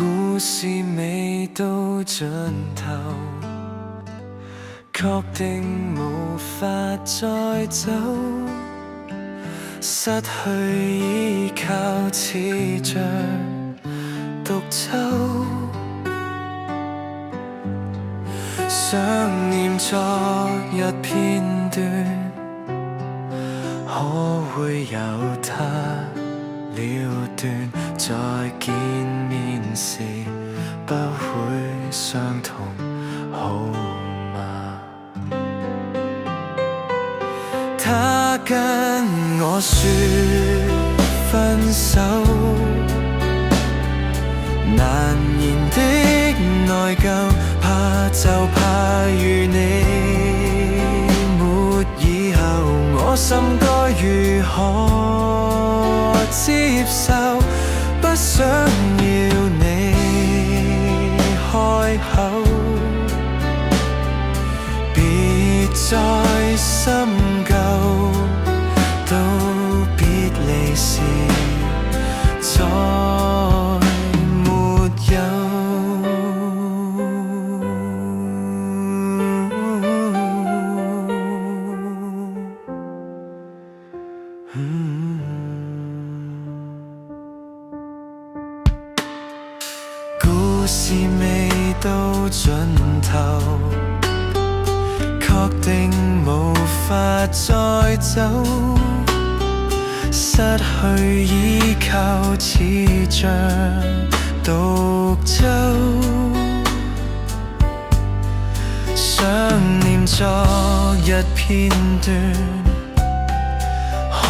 故事未到盡頭，確定無法再走，失去依靠似像獨奏，想念昨日片段，可會由它了斷？再見面時不會相同，好嗎？他跟我說分手，難言的內疚，怕就怕與你沒以後，我心該如何接受？不想要你開口，別再深究，到別離時再沒有。故事未到盡頭，確定無法再走，失去依靠似像獨奏，想念昨日片段，可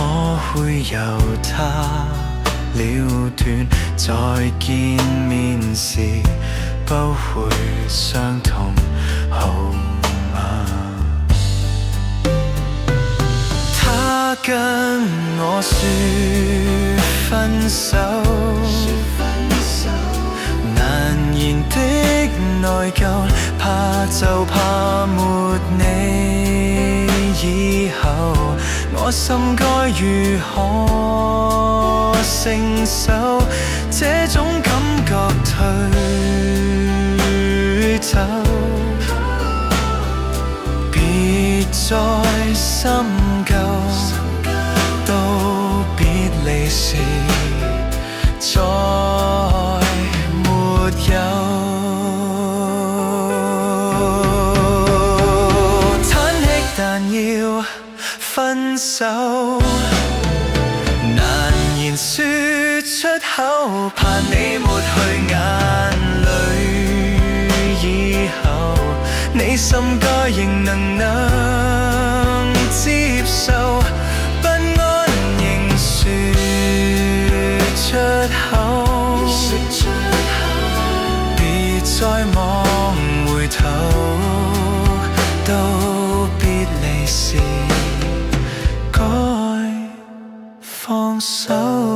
會由它了斷？再見面時不會相同，好嗎？他跟我說分手，難言的內疚，怕就怕沒你以後，我心該如何承受這種感覺退走？別再深究，到別離時再沒有。嘆氣但要分手，難言說出口，怕你抹去眼淚以後，你心該仍能接受，不安仍說出口，別再望回頭，到別離時該放手。